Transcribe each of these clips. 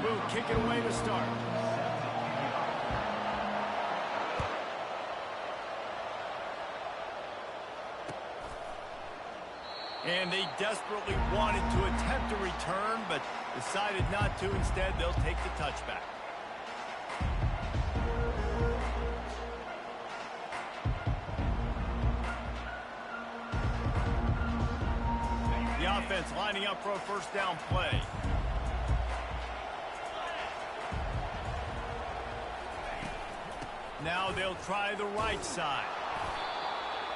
will kick it away to start. And they desperately wanted to attempt a return, but decided not to. Instead, they'll take the touchback. The offense lining up for a first down play. Now they'll try the right side.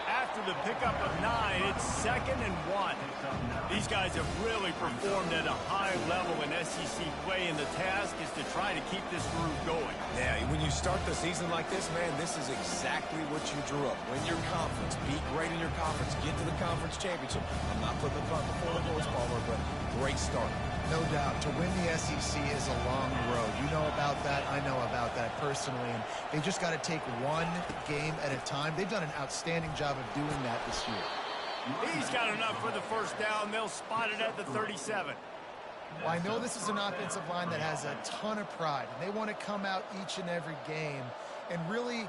After the pickup of 9, it's 2nd and 1. These guys have really performed at a high level in SEC play, and the task is to try to keep this groove going. Yeah, when you start the season like this, man, this is exactly what you drew up. Win your conference, be great in your conference, get to the conference championship. I'm not putting the cart before the horse, Palmer, but great start. No doubt. To win the SEC is a long road. You know about that. I know about that personally. And they just got to take one game at a time. They've done an outstanding job of doing that this year. He's got enough for the first down. They'll spot it at the 37. Well, I know this is an offensive line that has a ton of pride. And they want to come out each and every game and really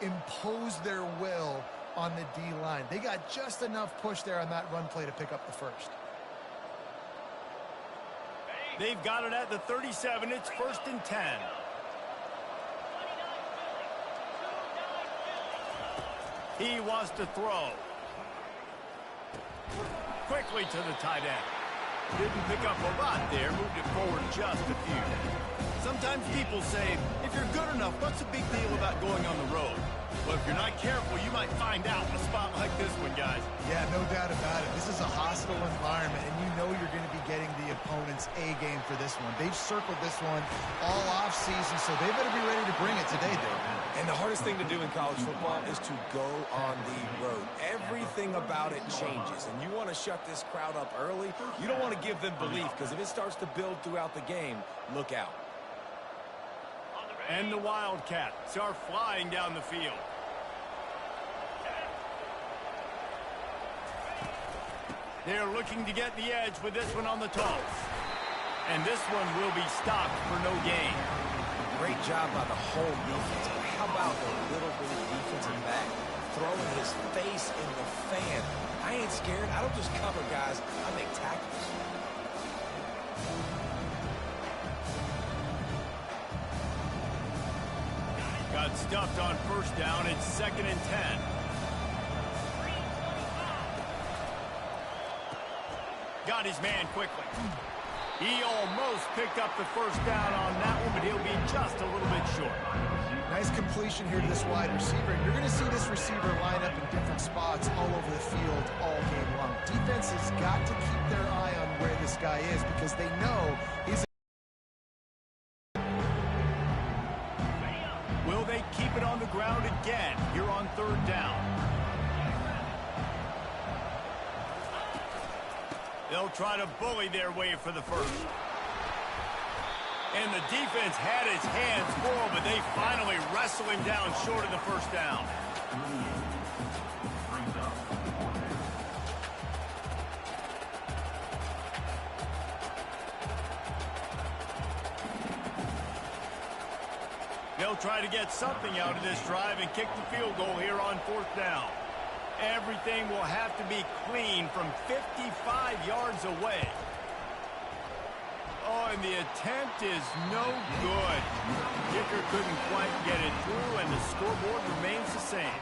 impose their will on the D-line. They got just enough push there on that run play to pick up the first. They've got it at the 37. It's 1st and 10. He wants to throw. Quickly to the tight end. Didn't pick up a lot there. Moved it forward just a few. Sometimes people say, if you're good enough, what's the big deal about going on the road? Well, if you're not careful, you might find out in a spot like this one, guys. Yeah, no doubt about it. This is a hostile environment, and you know you're going to be getting the opponent's A-game for this one. They've circled this one all off-season, so they better be ready to bring it today, Dave. And the hardest thing to do in college football is to go on the road. Everything about it changes, and you want to shut this crowd up early. You don't want to give them belief, because if it starts to build throughout the game, look out. And the Wildcats are flying down the field. They're looking to get the edge with this one on the toss. And this one will be stopped for no gain. Great job by the whole defense. How about the little bit of defensive back throwing his face in the fan? I ain't scared. I don't just cover guys. I make tackles. Got stuffed on first down. It's 2nd and 10. Got his man quickly. He almost picked up the first down on that one, but he'll be just a little bit short. Nice completion here to this wide receiver. You're going to see this receiver line up in different spots all over the field all game long. Defense has got to keep their eye on where this guy is because they know he's... Will they keep it on the ground again here on 3rd down? They'll try to bully their way for the first. And the defense had its hands full, but they finally wrestle him down short of the first down. They'll try to get something out of this drive and kick the field goal here on 4th down. Everything will have to be clean from 55 yards away. Oh, and the attempt is no good. Kicker couldn't quite get it through, and the scoreboard remains the same.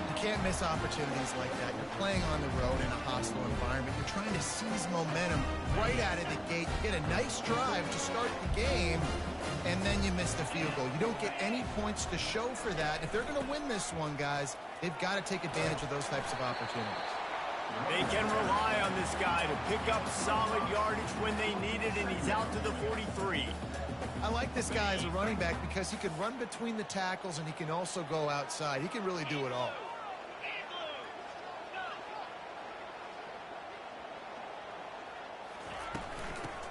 You can't miss opportunities like that. You're playing on the road in a hostile environment. You're trying to seize momentum right out of the gate. You get a nice drive to start the game, and then you miss the field goal. You don't get any points to show for that. If they're going to win this one, guys, they've got to take advantage of those types of opportunities. They can rely on this guy to pick up solid yardage when they need it, and he's out to the 43. I like this guy as a running back because he can run between the tackles and he can also go outside. He can really do it all.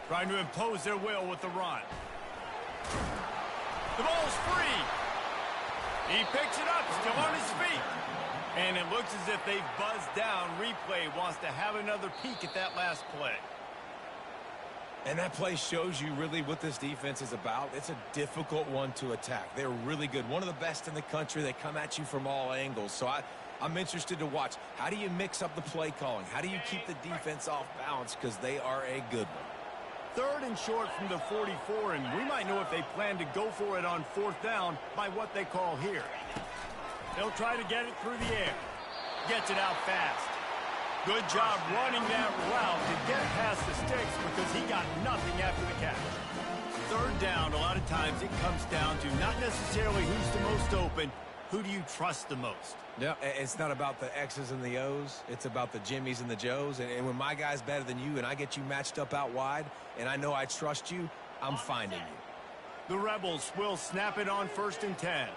Trying to impose their will with the run. The ball's free. He picks it up, still on his feet. And it looks as if they've buzzed down. Replay wants to have another peek at that last play. And that play shows you really what this defense is about. It's a difficult one to attack. They're really good. One of the best in the country. They come at you from all angles. So I'm interested to watch. How do you mix up the play calling? How do you keep the defense off balance? Because they are a good one. 3rd and short from the 44, and we might know if they plan to go for it on 4th down by what they call here. They'll try to get it through the air. Gets it out fast. Good job running that route to get past the sticks because he got nothing after the catch. 3rd down, a lot of times it comes down to not necessarily who's the most open, who do you trust the most? Yeah, it's not about the X's and the O's. It's about the Jimmys and the Joes. And when my guy's better than you and I get you matched up out wide and I know I trust you, I'm finding you. The Rebels will snap it on 1st and 10.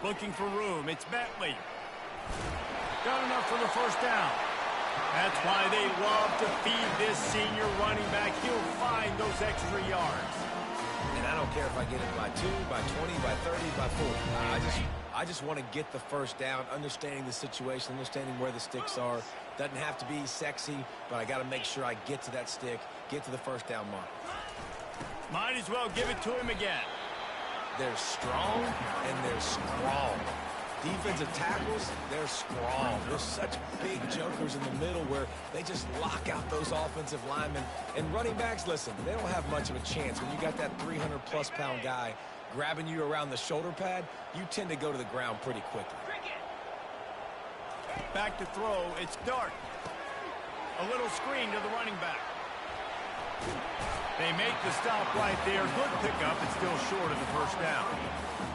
Looking for room. It's Bentley. Got enough for the 1st down. That's why they love to feed this senior running back. He'll find those extra yards. And I don't care if I get it by 2, by 20, by 30, by 40. I just want to get the 1st down, understanding the situation, understanding where the sticks are. Doesn't have to be sexy, but I got to make sure I get to that stick, get to the 1st down mark. Might as well give it to him again. They're strong and they're strong. Defensive tackles, they're strong. There's such big jokers in the middle where they just lock out those offensive linemen. And running backs, listen, they don't have much of a chance. When you got that 300-plus pound guy grabbing you around the shoulder pad, you tend to go to the ground pretty quickly. Back to throw, it's Dart. A little screen to the running back. They make the stop right there. Good pickup. It's still short of the 1st down.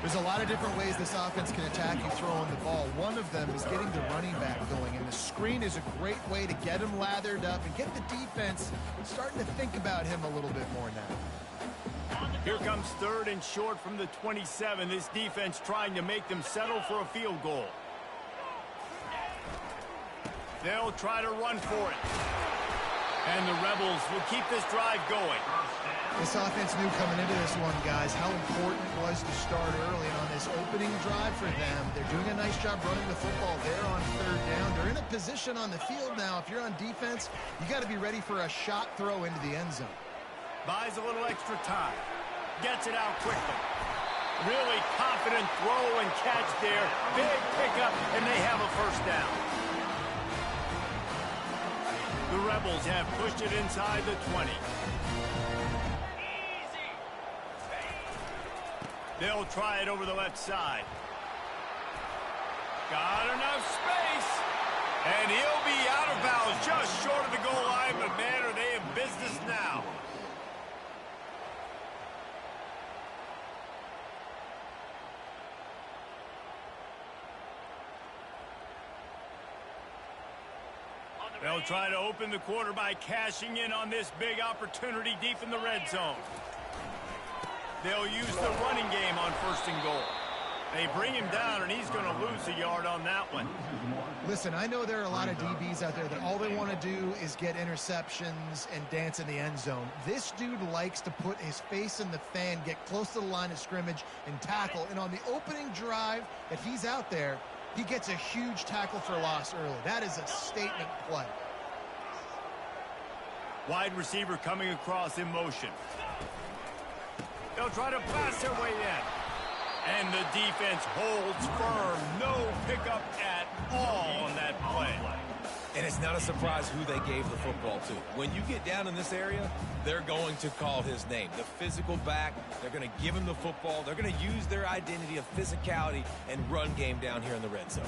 There's a lot of different ways this offense can attack you throwing the ball. One of them is getting the running back going, and the screen is a great way to get him lathered up and get the defense starting to think about him a little bit more now. Here comes 3rd and short from the 27. This defense trying to make them settle for a field goal. They'll try to run for it. And the Rebels will keep this drive going. This offense knew coming into this one, guys, how important it was to start early. And on this opening drive for them, they're doing a nice job running the football there on 3rd down. They're in a position on the field now. If you're on defense, you got to be ready for a shot throw into the end zone. Buys a little extra time. Gets it out quickly. Really confident throw and catch there. Big pickup, and they have a 1st down. The Rebels have pushed it inside the 20. They'll try it over the left side. Got enough space. And he'll be out of bounds just short of the goal line, but man, are they in business now. They'll try to open the quarter by cashing in on this big opportunity deep in the red zone. They'll use the running game on 1st and goal. They bring him down, and he's going to lose a yard on that one. Listen, I know there are a lot of DBs out there that all they want to do is get interceptions and dance in the end zone. This dude likes to put his face in the fan, get close to the line of scrimmage, and tackle. And on the opening drive that he's out there, he gets a huge tackle for loss early. That is a statement play. Wide receiver coming across in motion. They'll try to blast their way in. And the defense holds firm. No pickup at all on that play. And it's not a surprise who they gave the football to. When you get down in this area, they're going to call his name. The physical back, they're going to give him the football. They're going to use their identity of physicality and run game down here in the red zone.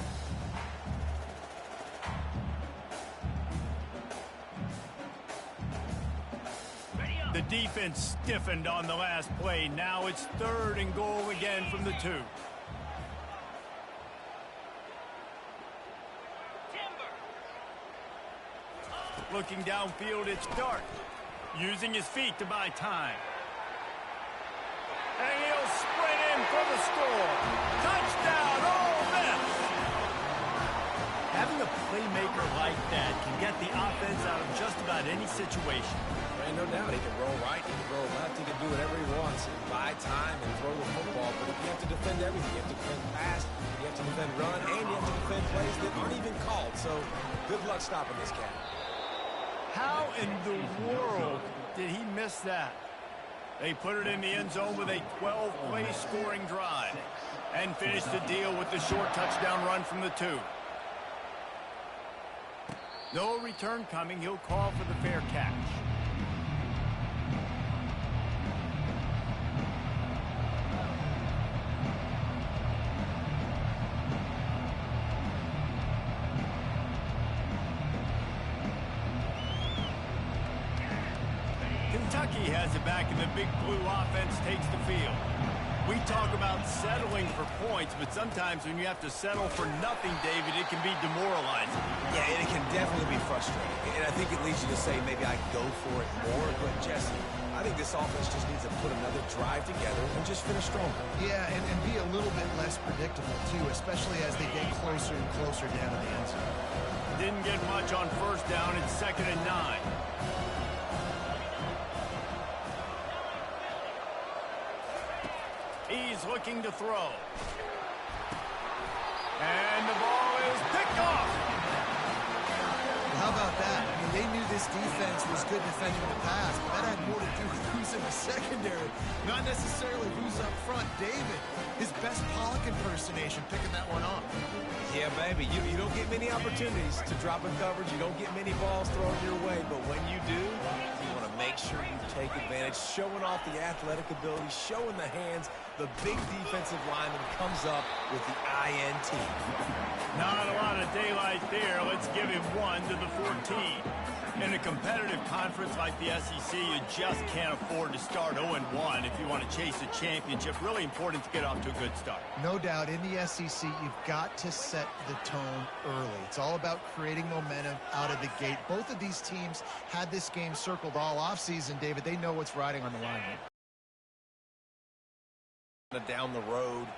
The defense stiffened on the last play. Now it's 3rd and goal again from the 2. Looking downfield, it's Dart. Using his feet to buy time. And he'll sprint in for the score. Touchdown, Ole Miss! Having a playmaker like that can get the offense out of just about about any situation. And no doubt, he can roll right, he can roll left, he can do whatever he wants and buy time and throw the football. But you have to defend everything. You have to defend pass, you have to defend run, and you have to defend plays that aren't even called. So good luck stopping this cat. How in the world did he miss that? They put it in the end zone with a 12-play scoring drive and finished the deal with the short touchdown run from the 2. No return coming. He'll call for the fair catch. Kentucky has it back, and the Big Blue offense takes the field. We talk about settling for points, but sometimes when you have to settle for nothing, David, it can be demoralizing. Yeah, and it can definitely be frustrating. And I think it leads you to say maybe I can go for it more. But, Jesse, I think this offense just needs to put another drive together and just finish stronger. Yeah, and be a little bit less predictable, too, especially as they get closer and closer down to the end zone. Didn't get much on first down. It's 2nd and 9. He's looking to throw. And the ball is picked off. How about that? I mean, they knew this defense was good defending the pass, but that had more to do with who's in the secondary, not necessarily who's up front. David, his best Pollock impersonation, picking that one off. Yeah, baby, you don't get many opportunities to drop in coverage. You don't get many balls thrown your way, but when you do, you want to make sure you take advantage, showing off the athletic ability, showing the hands. The big defensive lineman comes up with the INT. Not a lot of daylight there. Let's give him 1 to the 14. In a competitive conference like the SEC, you just can't afford to start 0-1 if you want to chase a championship. Really important to get off to a good start. No doubt, in the SEC, you've got to set the tone early. It's all about creating momentum out of the gate. Both of these teams had this game circled all offseason, David. They know what's riding on the line. Down the road,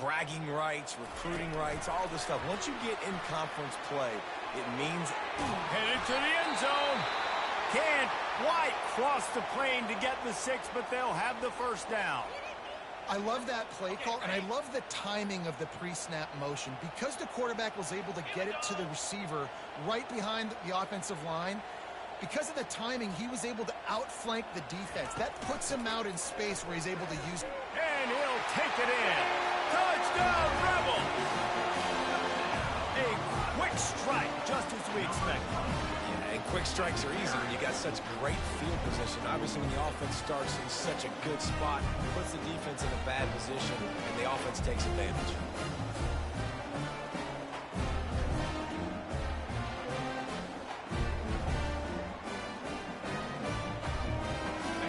bragging rights, recruiting rights, all this stuff. Once you get in conference play, it means headed to the end zone. Can't quite cross the plane to get the 6, but they'll have the first down. I love that play call, and I love the timing of the pre-snap motion. Because the quarterback was able to get it to the receiver right behind the offensive line, because of the timing, he was able to outflank the defense. That puts him out in space where he's able to use. And he'll take it in. Touchdown, Rebel! A quick strike, just as we expected. Yeah, and quick strikes are easy when you got such great field position. Obviously, when the offense starts in such a good spot, it puts the defense in a bad position, and the offense takes advantage.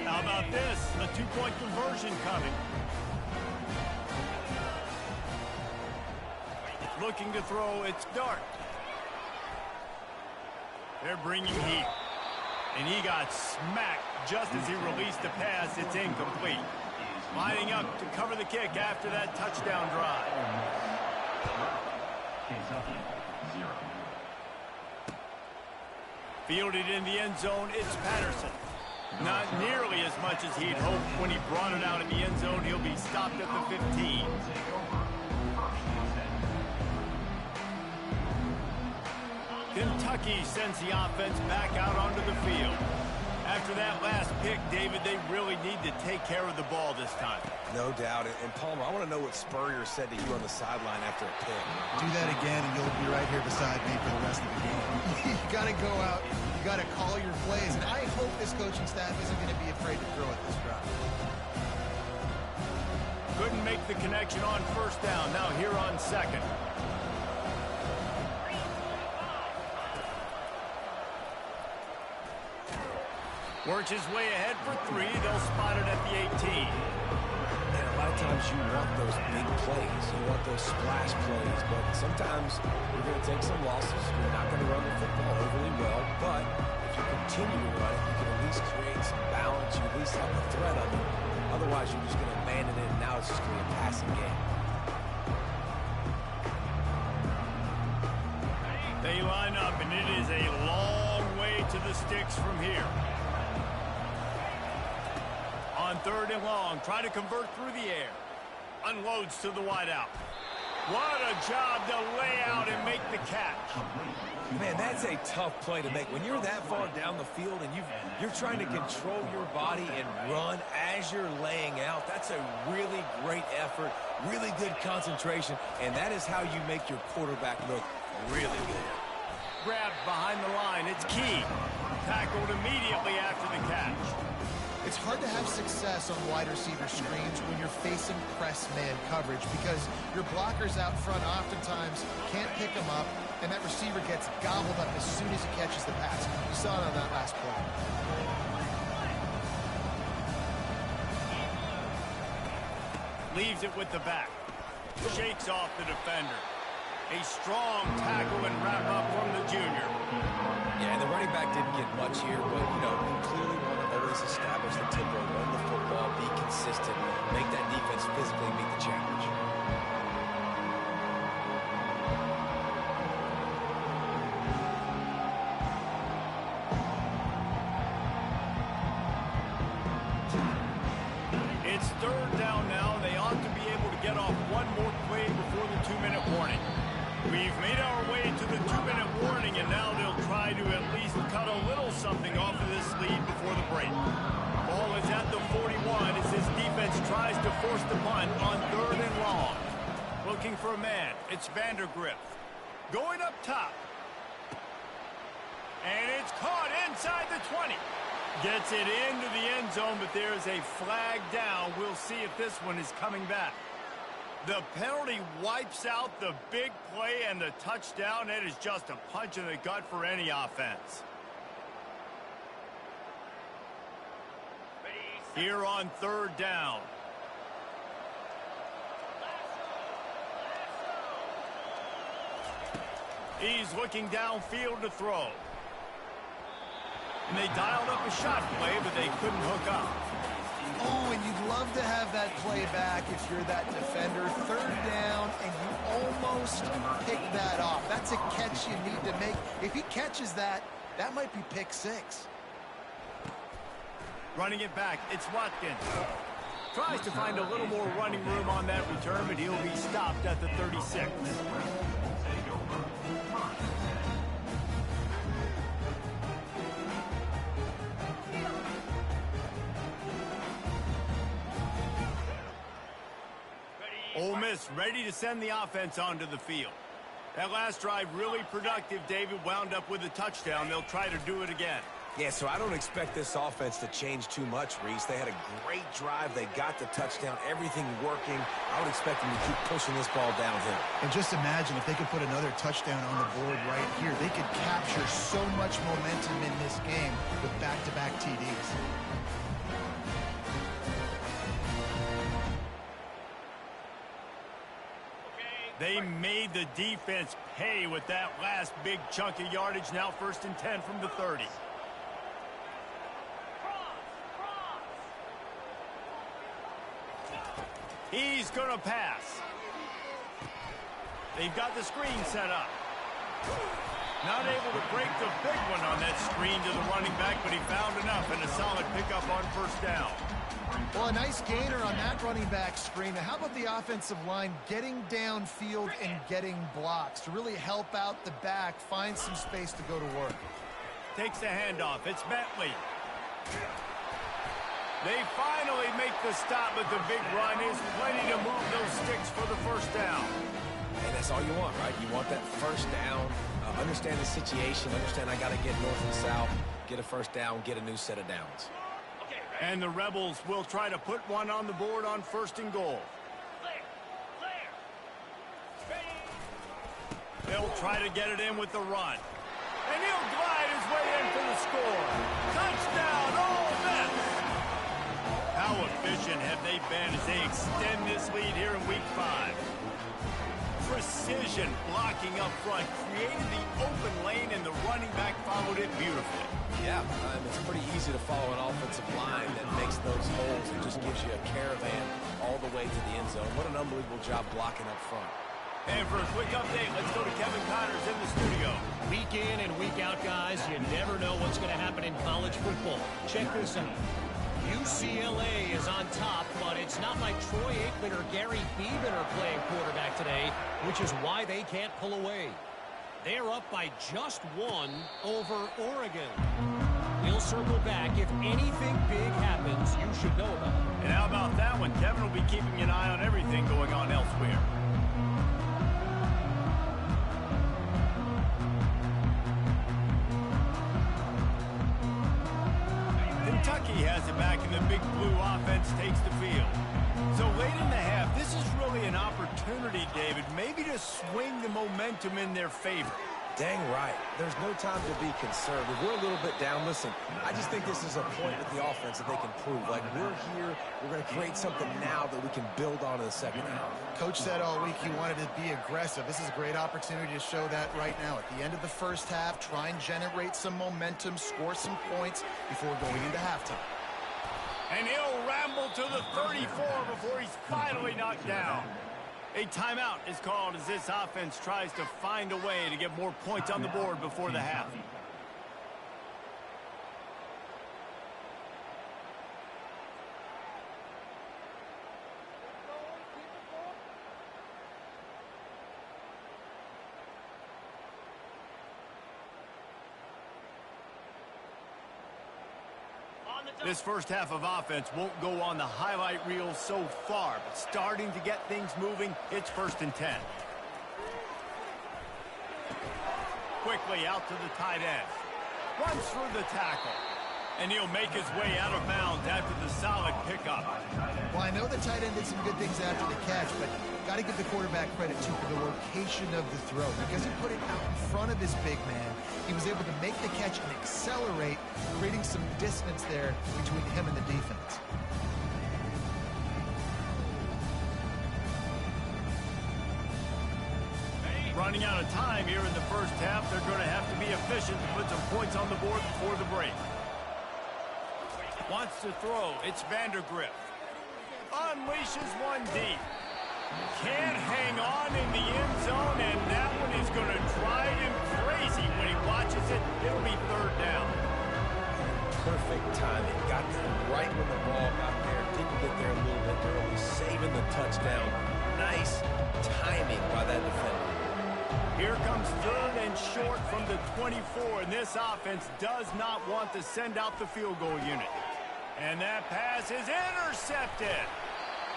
How about this? A 2-point conversion coming. Looking to throw, it's Dart. They're bringing heat. And he got smacked just as he released the pass. It's incomplete. Lining up to cover the kick after that touchdown drive. Fielded in the end zone, it's Patterson. Not nearly as much as he'd hoped when he brought it out in the end zone. He'll be stopped at the 15. Kentucky sends the offense back out onto the field. After that last pick, David, they really need to take care of the ball this time. No doubt. And Palmer, I want to know what Spurrier said to you on the sideline after a pick. Do that again, and you'll be right here beside me for the rest of the game. You got to go out. You got to call your plays. And I hope this coaching staff isn't going to be afraid to throw at this drive. Couldn't make the connection on first down. Now here on second. Works his way ahead for 3. They'll spot it at the 18. And a lot of times you want those big plays. You want those splash plays. But sometimes you're going to take some losses. You're not going to run the football overly well. But if you continue to run it, you can at least create some balance. You at least have the threat of it. Otherwise, you're just going to abandon it, and now it's just going to be a passing game. They line up, and it is a long way to the sticks from here. On 3rd and long, try to convert through the air. Unloads to the wideout. What a job to lay out and make the catch. Man, that's a tough play to make. When you're that far down the field and you're trying to control your body and run as you're laying out, that's a really great effort, really good concentration, and that is how you make your quarterback look really good. Grabbed behind the line. It's key. Tackled immediately after the catch. It's hard to have success on wide receiver screens when you're facing press man coverage because your blockers out front oftentimes can't pick them up, and that receiver gets gobbled up as soon as he catches the pass. You saw it on that last play. Leaves it with the back. Shakes off the defender. A strong tackle and wrap up from the junior. Yeah, and the running back didn't get much here, but, you know, he clearly want to always establish the tempo, run the football, be consistent, make that defense physically meet the challenge. It's 3rd down now. They ought to be able to get off one more play before the 2-minute warning. We've made our way to the 2-minute warning, and now they'll try to at least cut a little something off of this lead before the break. Ball is at the 41 as this defense tries to force the punt on 3rd and long. Looking for a man. It's Vandergrift. Going up top. And it's caught inside the 20. Gets it into the end zone, but there's a flag down. We'll see if this one is coming back. The penalty wipes out the big play and the touchdown. It is just a punch in the gut for any offense. Here on 3rd down. He's looking downfield to throw. And they dialed up a shot play, but they couldn't hook up. Oh, and you'd love to have that play back if you're that defender. 3rd down, and you almost pick that off. That's a catch you need to make. If he catches that, that might be pick 6. Running it back, it's Watkins. Tries to find a little more running room on that return, but he'll be stopped at the 36. Ole Miss ready to send the offense onto the field. That last drive really productive. David wound up with a touchdown. They'll try to do it again. Yeah, so I don't expect this offense to change too much, Reese. They had a great drive. They got the touchdown, everything working. I would expect them to keep pushing this ball downhill. And just imagine if they could put another touchdown on the board right here. They could capture so much momentum in this game with back-to-back TDs. They made the defense pay with that last big chunk of yardage. Now 1st and 10 from the 30. He's going to pass. They've got the screen set up. Not able to break the big one on that screen to the running back, but he found enough and a solid pickup on 1st down. Well, a nice gainer on that running back screen. Now, how about the offensive line getting downfield and getting blocks to really help out the back, find some space to go to work? Takes the handoff. It's Bentley. They finally make the stop, but the big run is plenty to move those sticks for the 1st down. And that's all you want, right? You want that 1st down, understand the situation, understand I got to get north and south, get a 1st down, get a new set of downs. And the Rebels will try to put one on the board on 1st and goal. They'll try to get it in with the run. And he'll glide his way in for the score. Touchdown, Ole Miss! How efficient have they been as they extend this lead here in Week 5? Precision blocking up front, created the open lane, and the running back followed it beautifully. Yeah, it's pretty easy to follow an offensive line that makes those holes and just gives you a caravan all the way to the end zone. What an unbelievable job blocking up front. And for a quick update, let's go to Kevin Connors in the studio. Week in and week out, guys, you never know what's going to happen in college football. Check this out. UCLA is on top, but it's not like Troy Aikman or Gary Beeman are playing quarterback today, which is why they can't pull away. They're up by just one over Oregon. We'll circle back. If anything big happens, you should know about it. And how about that one? Kevin will be keeping an eye on everything going on elsewhere. Kentucky has it back, and the big blue offense takes the field. So late in the half, this is really an opportunity, David, maybe to swing the momentum in their favor. Dang right. There's no time to be conservative. We're a little bit down. Listen, I just think this is a point with the offense that they can prove. Like, we're here, we're going to create something now that we can build on in the second half. Coach said all week he wanted to be aggressive. This is a great opportunity to show that right now. At the end of the first half, try and generate some momentum, score some points before going into halftime. And he'll ramble to the 34 before he's finally knocked down. A timeout is called as this offense tries to find a way to get more points on the board before the half. This first half of offense won't go on the highlight reel so far, but starting to get things moving, it's 1st and 10. Quickly out to the tight end. Runs through the tackle. And he'll make his way out of bounds after the solid pickup. Well, I know the tight end did some good things after the catch, but got to give the quarterback credit, too, for the location of the throw. Because he put it out in front of his big man, he was able to make the catch and accelerate, creating some distance there between him and the defense. Running out of time here in the first half, they're going to have to be efficient to put some points on the board before the break. Wants to throw. It's Vandergrift. Unleashes one deep. Can't hang on in the end zone, and that one is going to drive him crazy when he watches it. It'll be 3rd down. Perfect timing. Got there right when the ball got there. Didn't get there a little bit early. Saving the touchdown. Nice timing by that defender. Here comes 3rd and short from the 24, and this offense does not want to send out the field goal unit. And that pass is intercepted.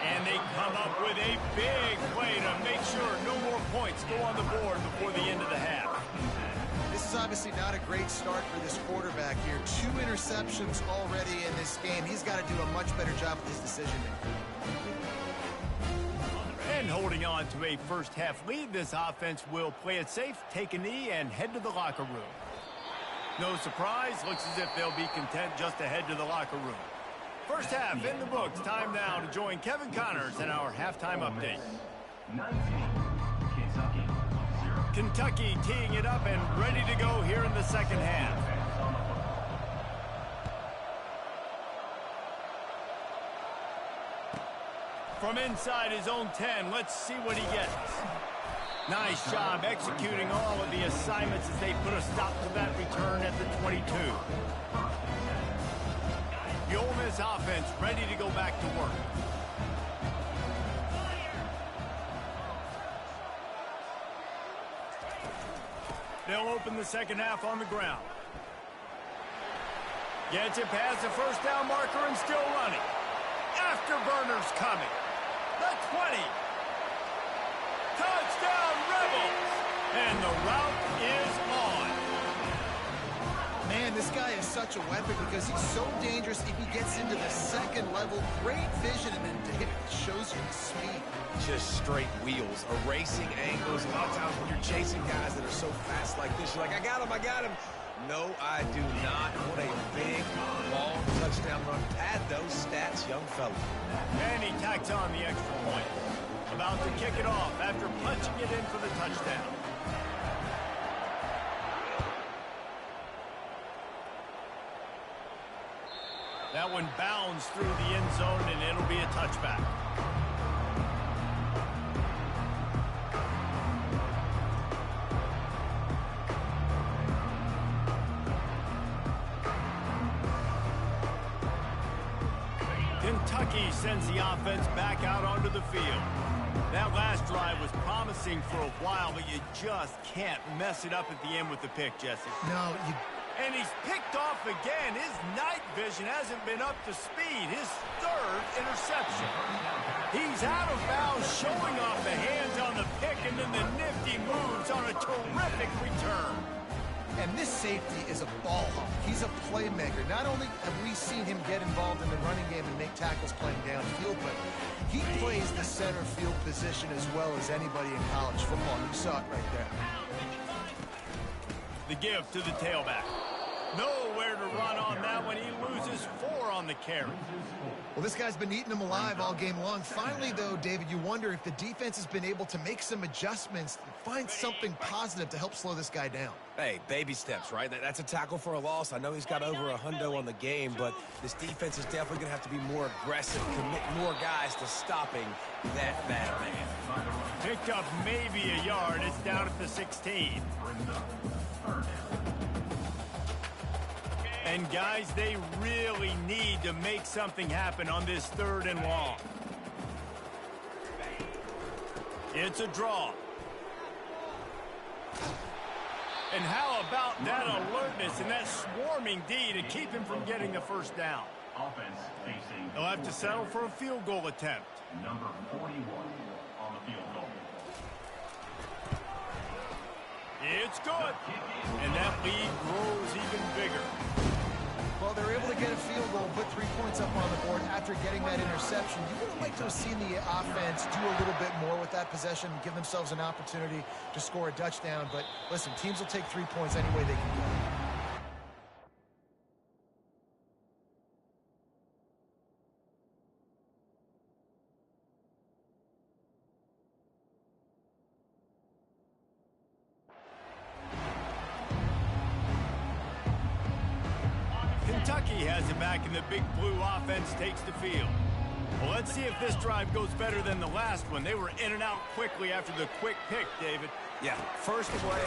And they come up with a big play to make sure no more points go on the board before the end of the half. This is obviously not a great start for this quarterback here. 2 interceptions already in this game. He's got to do a much better job with his decision-making. And holding on to a first half lead, this offense will play it safe, take a knee, and head to the locker room. No surprise, looks as if they'll be content just to head to the locker room. First half in the books. Time now to join Kevin Connors in our halftime update. Kentucky teeing it up and ready to go here in the second half. From inside his own 10, let's see what he gets. Nice job executing all of the assignments as they put a stop to that return at the 22. The Ole Miss offense ready to go back to work. They'll open the second half on the ground. Gets it past the first down marker and still running. Afterburners coming. The 20. Touchdown Rebels. And the route is on. Man, this guy is such a weapon because he's so dangerous if he gets into the second level. Great vision, and then David shows you the speed. Just straight wheels, erasing angles. A lot of times when you're chasing guys that are so fast like this, you're like, I got him, I got him. No, I do not. What a big, long touchdown run. Pad those stats, young fella. And he tacks on the extra point. About to kick it off after punching it in for the touchdown. That one bounds through the end zone, and it'll be a touchback. Kentucky sends the offense back out onto the field. That last drive was promising for a while, but you just can't mess it up at the end with the pick, Jesse. No, And he's picked off again. His night vision hasn't been up to speed. His third interception. He's out of bounds, showing off the hands on the pick, and then the nifty moves on a terrific return. And this safety is a ball hawk. He's a playmaker. Not only have we seen him get involved in the running game and make tackles playing downfield, but he plays the center field position as well as anybody in college football. You saw it right there. The give to the tailback. Nowhere to run on that one. He loses 4 on the carry. Well, this guy's been eating them alive all game long. Finally, though, David, you wonder if the defense has been able to make some adjustments, find something positive to help slow this guy down. Hey, baby steps, right? That's a tackle for a loss. I know he's got over a hundo on the game, but this defense is definitely going to have to be more aggressive, commit more guys to stopping that bad man. Picked up maybe a yard. It's down at the 16. And, guys, they really need to make something happen on this 3rd and long. It's a draw. And how about that alertness and that swarming D to keep him from getting the first down? They'll have to settle for a field goal attempt. Number 41 on the field goal. It's good. And that lead grows even bigger. Well, they're able to get a field goal, put 3 points up on the board after getting that interception. You would have liked to have seen the offense do a little bit more with that possession and give themselves an opportunity to score a touchdown. But listen, teams will take 3 points any way they can get it. Kentucky has it back, and the big blue offense takes the field. Well, let's see if this drive goes better than the last one. They were in and out quickly after the quick pick, David. Yeah, first play,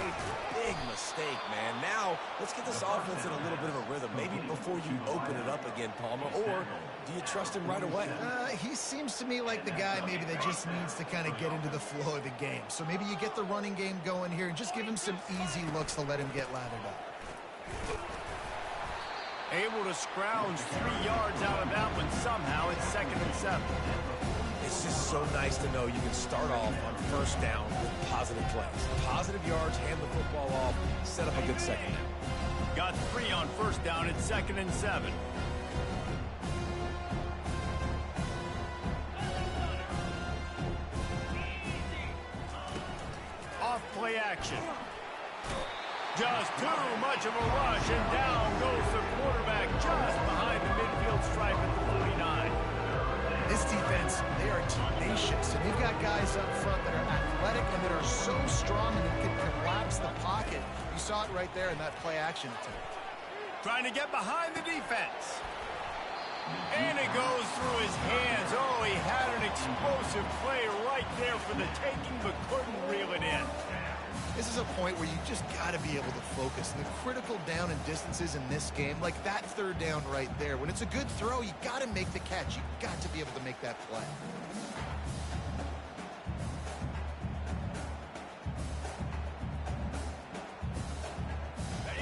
big mistake, man. Now, let's get this offense in a little bit of a rhythm. Maybe before you open it up again, Palmer, or do you trust him right away? He seems to me like the guy maybe that just needs to kind of get into the flow of the game. So maybe you get the running game going here and just give him some easy looks to let him get lathered up. Able to scrounge 3 yards out of that one somehow. It's 2nd and 7. It's just so nice to know you can start off on first down with positive plays. Positive yards, hand the football off, set up a good second down. Got 3 on first down. It's 2nd and 7. Off play action. Just too much of a rush, and down goes the quarterback just behind the midfield stripe at the 49. This defense, they are tenacious, and they've got guys up front that are athletic and that are so strong and that can collapse the pocket. You saw it right there in that play action attempt. Trying to get behind the defense. And it goes through his hands. Oh, he had an explosive play right there for the taking, but couldn't reel it in. This is a point where you just got to be able to focus. And the critical down and distances in this game, like that 3rd down right there, when it's a good throw, you got to make the catch. You got to be able to make that play.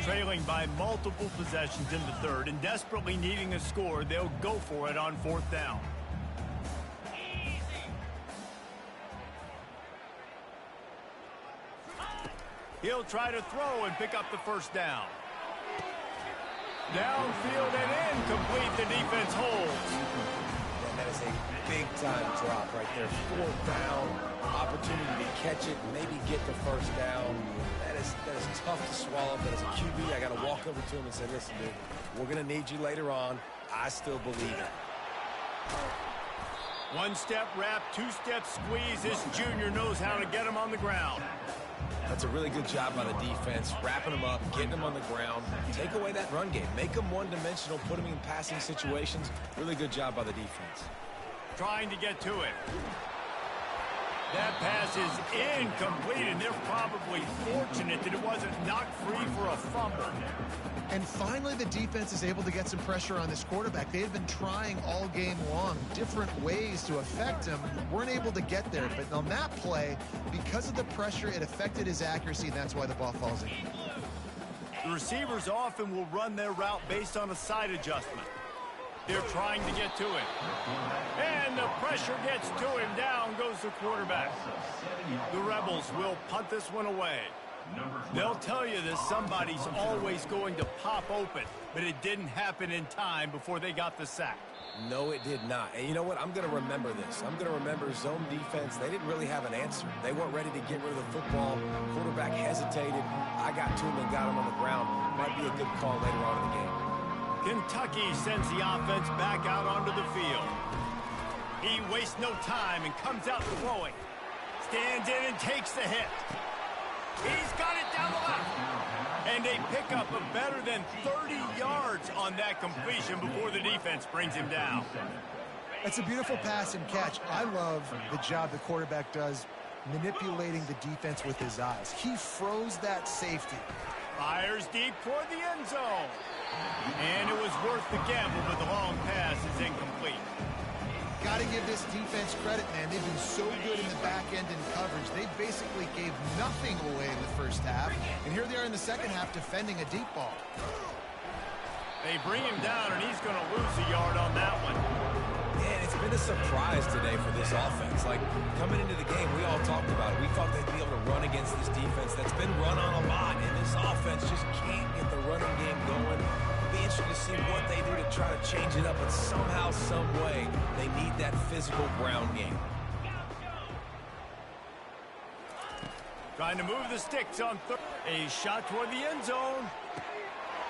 Trailing by multiple possessions in the 3rd and desperately needing a score, they'll go for it on 4th down. He'll try to throw and pick up the first down. Downfield and incomplete. The defense holds. And that is a big-time drop right there. 4th down, opportunity to catch it, maybe get the first down. That is tough to swallow, but as a QB, I got to walk over to him and say, listen, dude, we're going to need you later on. I still believe it. 1-step wrap, 2-step squeeze. This junior knows how to get him on the ground. That's a really good job by the defense, wrapping them up, getting them on the ground. Take away that run game. Make them one-dimensional, put them in passing situations. Really good job by the defense. Trying to get to it. That pass is incomplete, and they're probably fortunate that it wasn't knocked free for a fumble. And finally, the defense is able to get some pressure on this quarterback. They had been trying all game long, different ways to affect him. Weren't able to get there, but on that play, because of the pressure, it affected his accuracy, and that's why the ball falls in. The receivers often will run their route based on a side adjustment. They're trying to get to him. And the pressure gets to him. Down goes the quarterback. The Rebels will punt this one away. They'll tell you that somebody's always going to pop open, but it didn't happen in time before they got the sack. No, it did not. And you know what? I'm going to remember this. I'm going to remember zone defense. They didn't really have an answer. They weren't ready to get rid of the football. Quarterback hesitated. I got to him and got him on the ground. Might be a good call later on in the game. Kentucky sends the offense back out onto the field. He wastes no time and comes out throwing. Stands in and takes the hit. He's got it down the left. And they pick up a better than 30 yards on that completion before the defense brings him down. It's a beautiful pass and catch. I love the job the quarterback does manipulating the defense with his eyes. He froze that safety. Fires deep toward the end zone. And it was worth the gamble, but the long pass is incomplete. Got to give this defense credit, man. They've been so good in the back end in coverage. They basically gave nothing away in the first half. And here they are in the second half defending a deep ball. They bring him down, and he's going to lose a yard on that one. Man, it's been a surprise today for this offense. Like, coming into the game, we all talked about it. We thought they'd be able to run against this defense that's been run on a lot, and this offense just can't get the running game going. It'll be interesting to see what they do to try to change it up, but somehow, some way, they need that physical ground game. Trying to move the sticks on third. A shot toward the end zone.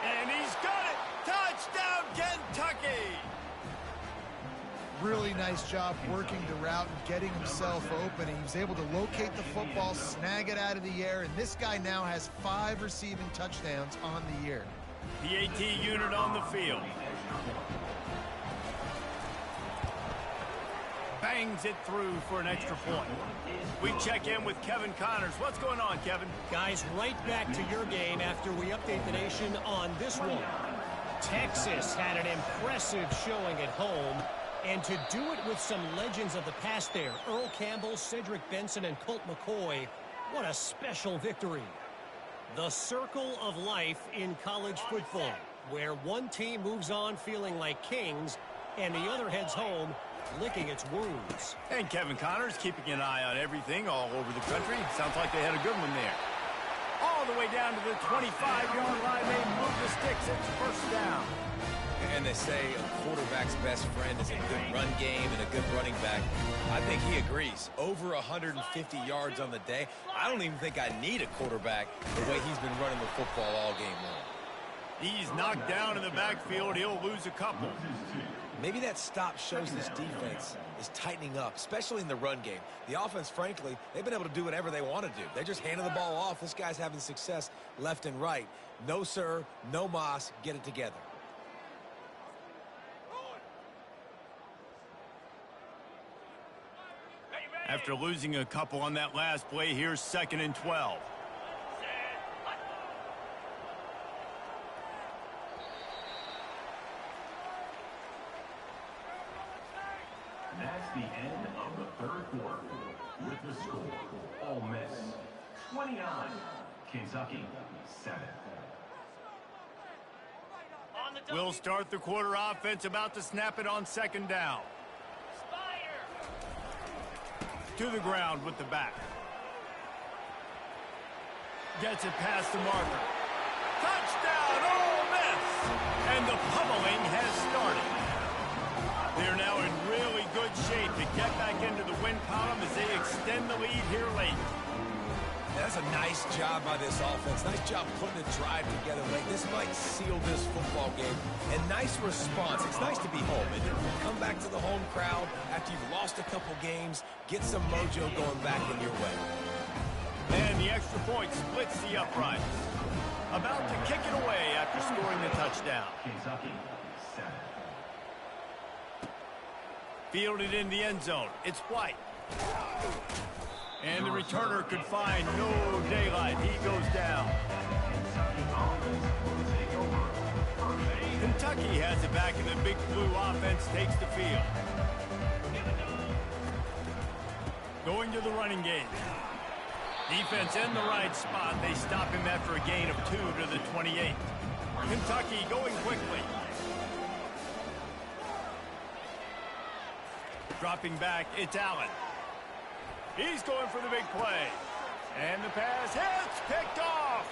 And he's got it! Touchdown, Kentucky! Really nice job working the route and getting himself open. He was able to locate the football, snag it out of the air, and this guy now has 5 receiving touchdowns on the year. The AT unit on the field. Bangs it through for an extra point. We check in with Kevin Connors. What's going on, Kevin? Guys, right back to your game after we update the nation on this one. Texas had an impressive showing at home, and to do it with some legends of the past there, Earl Campbell, Cedric Benson, and Colt McCoy, what a special victory. The circle of life in college football, where one team moves on feeling like kings, and the other heads home licking its wounds. And Kevin Connors keeping an eye on everything all over the country. Sounds like they had a good one there. All the way down to the 25-yard line. They move the sticks. It's first down. And they say a quarterback's best friend is a good run game and a good running back. I think he agrees. Over 150 yards on the day. I don't even think I need a quarterback the way he's been running the football all game long. He's knocked down in the backfield. He'll lose a couple. Maybe that stop shows this defense is tightening up, especially in the run game. The offense, frankly, they've been able to do whatever they want to do. They're just handing the ball off. This guy's having success left and right. No, sir. No mas. Get it together. After losing a couple on that last play, here's 2nd and 12. That's the end of the third quarter. With the score, Ole Miss 29, Kentucky 7. We'll start the quarter offense, about to snap it on 2nd down. To the ground with the back. Gets it past the marker. Touchdown, Ole Miss! And the pummeling has started. They're now in really good shape to get back into the win column as they extend the lead here late. That's a nice job by this offense. Nice job putting a drive together late. This might seal this football game. And nice response. It's nice to be home. And come back to the home crowd after you've lost a couple games. Get some mojo going back in your way. And the extra point splits the uprights. About to kick it away after scoring the touchdown. Kentucky 7. Fielded in the end zone. It's White. And the returner could find no daylight. He goes down. Kentucky has it back, and the Big Blue offense takes the field. Going to the running game. Defense in the right spot. They stop him after a gain of 2 to the 28. Kentucky going quickly. Dropping back, it's Allen. He's going for the big play. And the pass hits, picked off.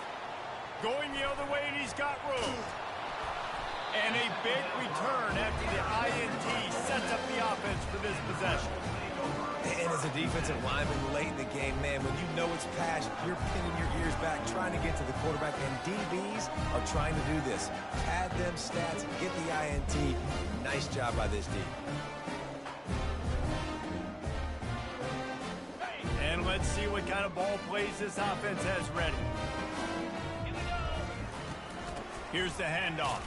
Going the other way, and he's got room. And a big return after the INT sets up the offense for this possession. And as a defensive lineman late in the game, man, when you know it's pass, you're pinning your ears back, trying to get to the quarterback, and DBs are trying to do this. Pad them stats, get the INT. Nice job by this D. And let's see what kind of ball plays this offense has ready. Here's the handoff.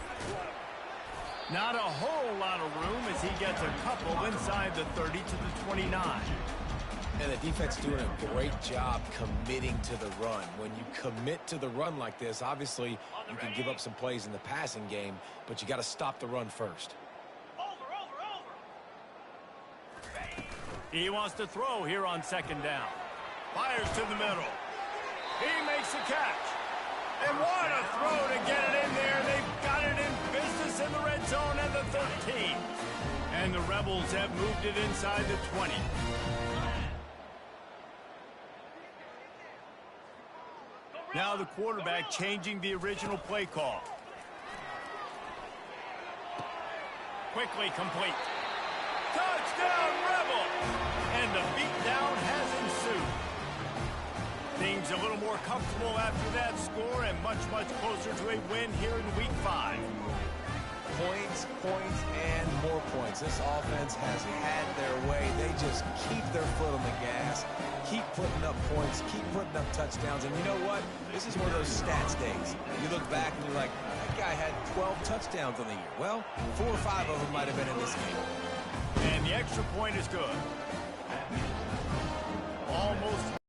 Not a whole lot of room as he gets a couple inside the 30 to the 29. And the defense doing a great job committing to the run. When you commit to the run like this, obviously you can give up some plays in the passing game, but you got to stop the run first. He wants to throw here on second down. Fires to the middle. He makes the catch. And what a throw to get it in there. They've got it in business in the red zone at the 13. And the Rebels have moved it inside the 20. Now the quarterback changing the original play call. Quickly complete. Touchdown, Rebels! And the beatdown has ensued. Things a little more comfortable after that score and much, much closer to a win here in Week 5. Points, points, and more points. This offense has had their way. They just keep their foot on the gas, keep putting up points, keep putting up touchdowns. And you know what? This is one of those stats days. You look back and you're like, that guy had 12 touchdowns on the year. Well, 4 or 5 of them might have been in this game. And the extra point is good. Almost.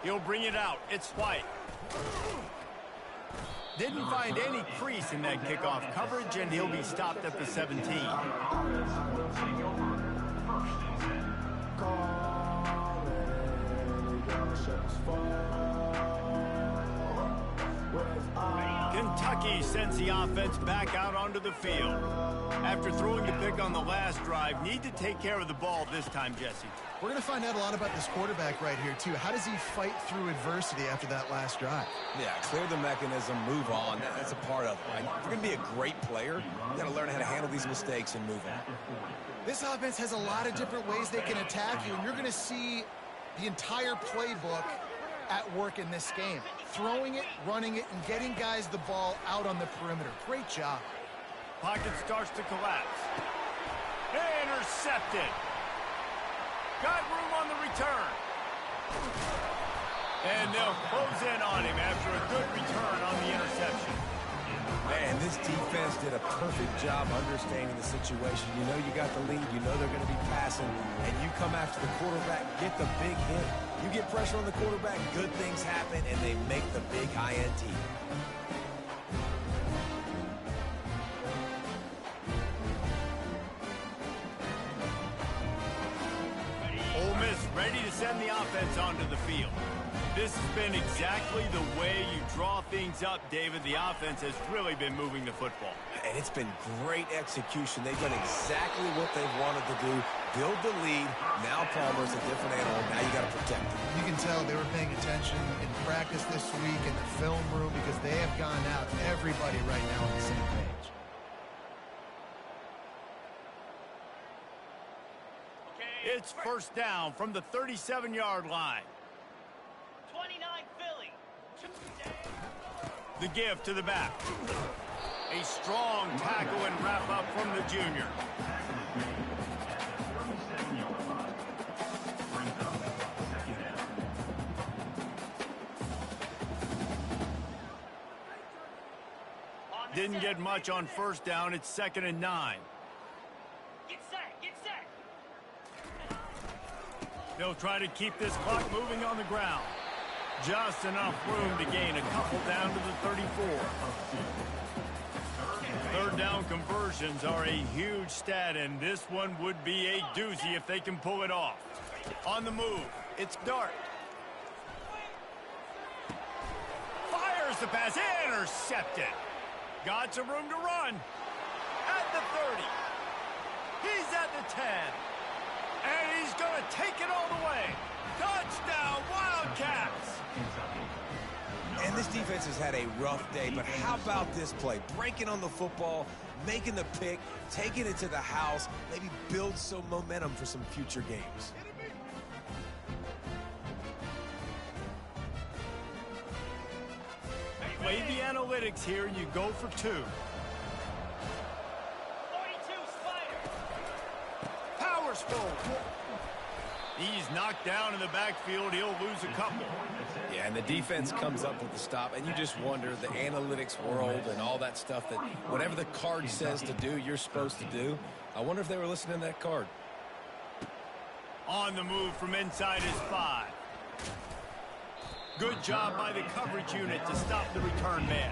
He'll bring it out. It's White. Didn't find any crease in that kickoff coverage, and he'll be stopped at the 17. Kentucky sends the offense back out onto the field. After throwing the pick on the last drive, need to take care of the ball this time, Jesse. We're going to find out a lot about this quarterback right here, too. How does he fight through adversity after that last drive? Yeah, clear the mechanism, move on. That's a part of it, right? If you're going to be a great player, you got to learn how to handle these mistakes and move on. This offense has a lot of different ways they can attack you, and you're going to see the entire playbook at work in this game. Throwing it, running it, and getting guys the ball out on the perimeter. Great job. Pocket starts to collapse. Intercepted. Got room on the return. And they'll close in on him after a good return on the interception. Man, this defense did a perfect job understanding the situation. You know you got the lead. You know they're going to be passing. And you come after the quarterback, get the big hit. You get pressure on the quarterback, good things happen, and they make the big INT. Ole Miss ready to send the offense onto the field. This has been exactly the way you draw things up, David. The offense has really been moving the football. And it's been great execution. They've done exactly what they've wanted to do. Build the lead. Now Palmer's a different animal. Now you got to protect him. You can tell they were paying attention in practice this week in the film room because they have gone out, everybody right now on the same page. It's first down from the 37-yard line. 29 Philly. The give to the back. A strong tackle and wrap up from the junior. Didn't get much on first down. It's 2nd and 9. Get set, get set. They'll try to keep this clock moving on the ground. Just enough room to gain a couple down to the 34. Third down conversions are a huge stat, and this one would be a doozy if they can pull it off. On the move, it's Dart. Fires the pass, intercepted. Got some room to run. At the 30. He's at the 10. And he's going to take it all the way. Touchdown, Wildcats! And this defense has had a rough day, but how about this play? Breaking on the football, making the pick, taking it to the house, maybe build some momentum for some future games. Play the analytics here, and you go for 2. 42 Spider. Powers forward. He's knocked down in the backfield. He'll lose a couple. Yeah, and the defense comes up with the stop, and you just wonder, the analytics world and all that stuff, that whatever the card says to do, you're supposed to do. I wonder if they were listening to that card. On the move from inside his 5. Good job by the coverage unit to stop the return man.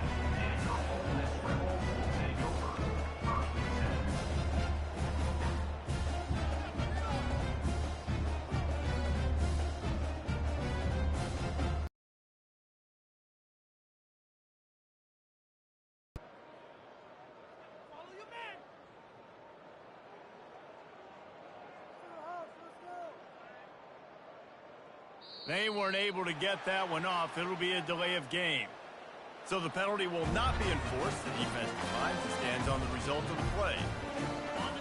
They weren't able to get that one off. It'll be a delay of game. So the penalty will not be enforced. The defensive line stands on the result of the play.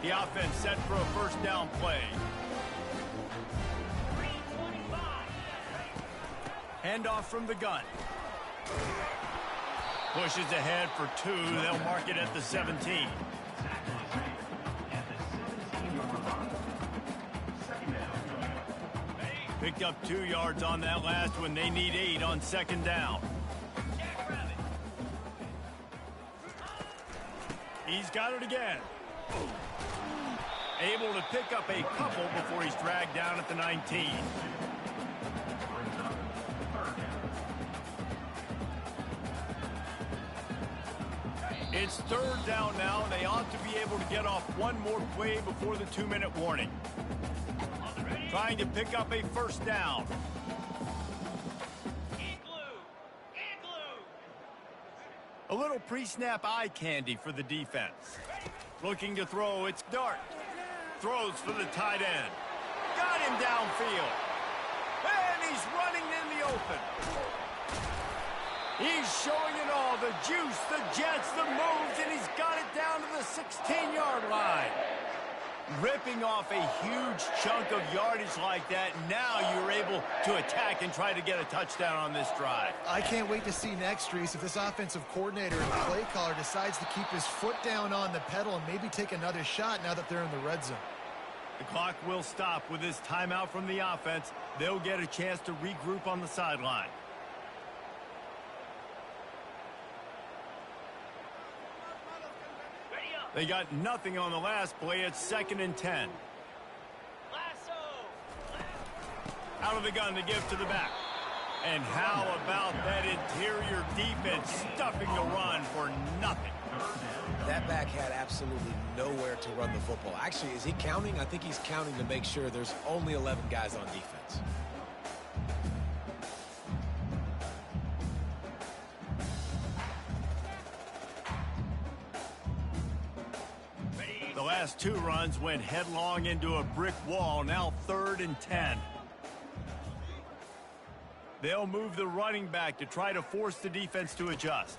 The offense set for a first down play. 325. Handoff from the gun. Pushes ahead for 2. They'll mark it at the 17. Picked up 2 yards on that last one. They need 8 on 2nd down. He's got it again. Able to pick up a couple before he's dragged down at the 19. It's 3rd down now. They ought to be able to get off one more play before the 2-minute warning. Trying to pick up a first down. A little pre-snap eye candy for the defense. Looking to throw, it's Dart. Throws for the tight end. Got him downfield. And he's running in the open. He's showing it all. The juice, the jets, the moves, and he's got it down to the 16-yard line. Ripping off a huge chunk of yardage like that, now you're able to attack and try to get a touchdown on this drive. I can't wait to see next, Reese, if this offensive coordinator and play caller decides to keep his foot down on the pedal and maybe take another shot now that they're in the red zone. The clock will stop with this timeout from the offense. They'll get a chance to regroup on the sideline. They got nothing on the last play. It's 2nd and 10. Out of the gun to give to the back. And how about that interior defense stuffing the run for nothing? That back had absolutely nowhere to run the football. Actually, is he counting? I think he's counting to make sure there's only 11 guys on defense. The last 2 runs went headlong into a brick wall. Now 3rd and 10. They'll move the running back to try to force the defense to adjust.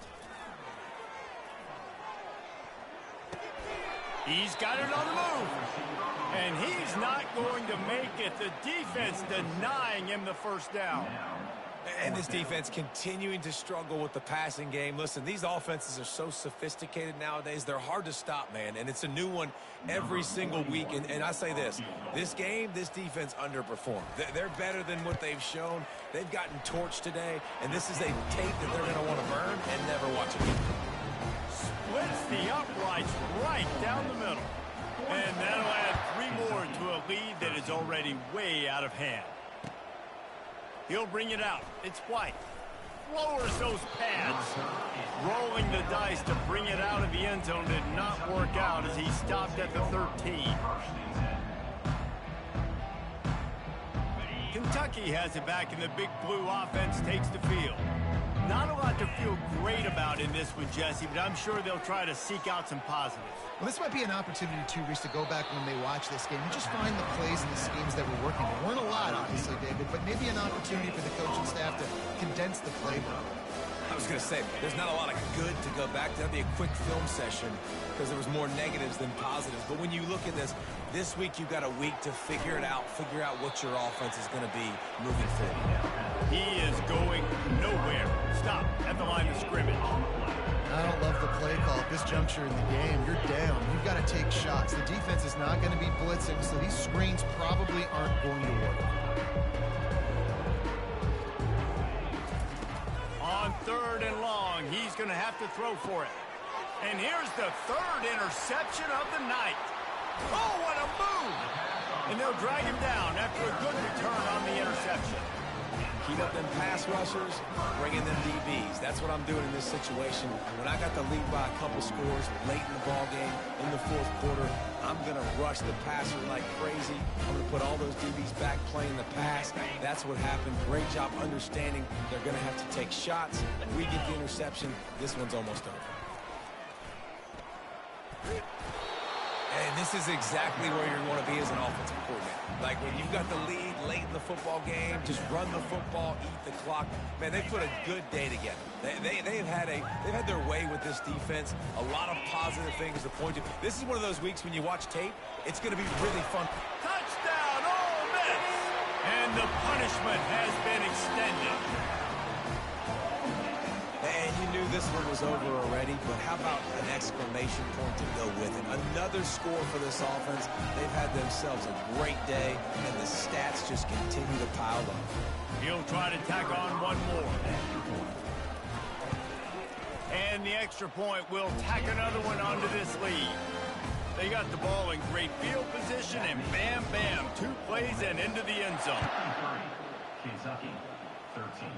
He's got it on the move. And he's not going to make it. The defense denying him the first down. And this defense continuing to struggle with the passing game. Listen, these offenses are so sophisticated nowadays. They're hard to stop, man. And it's a new one every single week. And I say this game, this defense underperformed. They're better than what they've shown. They've gotten torched today. And this is a tape that they're going to want to burn and never watch again. Splits the uprights right down the middle. And that'll add 3 more to a lead that is already way out of hand. He'll bring it out. It's White. Lowers those pads. Rolling the dice to bring it out of the end zone did not work out as he stopped at the 13. Kentucky has it back, and the Big Blue offense takes the field. Not a lot to feel great about in this one, Jesse, but I'm sure they'll try to seek out some positives. Well, this might be an opportunity, too, Reese, to go back when they watch this game and just find the plays and the schemes that were working. There weren't a lot, obviously, David, but maybe an opportunity for the coaching staff to condense the playbook. I was going to say, there's not a lot of good to go back to. That'd be a quick film session because there was more negatives than positives. But when you look at this week you've got a week to figure it out, figure out what your offense is going to be moving forward. He is going nowhere. Stop at the line of scrimmage. I don't love the play call at this juncture in the game. You're down. You've got to take shots. The defense is not going to be blitzing, so these screens probably aren't going to work. On 3rd and long, he's going to have to throw for it. And here's the 3rd interception of the night. Oh, what a move! And they'll drag him down after a good return on the interception. Keep up them pass rushers, bring in them DBs. That's what I'm doing in this situation. When I got the lead by a couple scores late in the ball game, in the 4th quarter, I'm going to rush the passer like crazy. I'm going to put all those DBs back playing the pass. That's what happened. Great job understanding they're going to have to take shots. We get the interception. This one's almost over. And this is exactly where you want to be as an offensive coordinator. Like when you've got the lead late in the football game, just run the football, eat the clock. Man, they put a good day together. They've had their way with this defense. A lot of positive things to point to. This is one of those weeks when you watch tape, it's going to be really fun. Touchdown, Ole Miss! And the punishment has been extended. And you knew this one was over already, but how about an exclamation point to go with it? Another score for this offense. They've had themselves a great day, and the stats just continue to pile up. He'll try to tack on one more. And the extra point will tack another one onto this lead. They got the ball in great field position, and bam, bam, 2 plays and into the end zone. Kentucky, 13.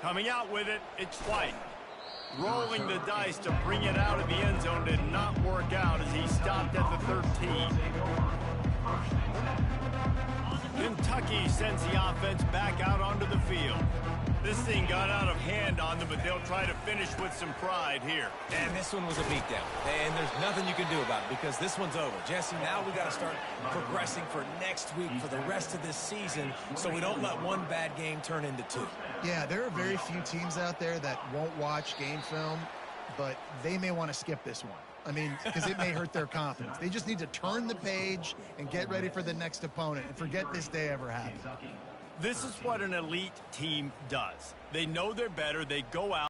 Coming out with it, it's White. Rolling the dice to bring it out of the end zone did not work out as he stopped at the 13. Kentucky sends the offense back out onto the field. This thing got out of hand on them, but they'll try to finish with some pride here. And this one was a beatdown. And there's nothing you can do about it because this one's over. Jesse, now we got to start progressing for next week, for the rest of this season, so we don't let one bad game turn into 2. Yeah, there are very few teams out there that won't watch game film, but they may want to skip this one. I mean, because it may hurt their confidence. They just need to turn the page and get ready for the next opponent and forget this day ever happened. This is what an elite team does. They know they're better. They go out.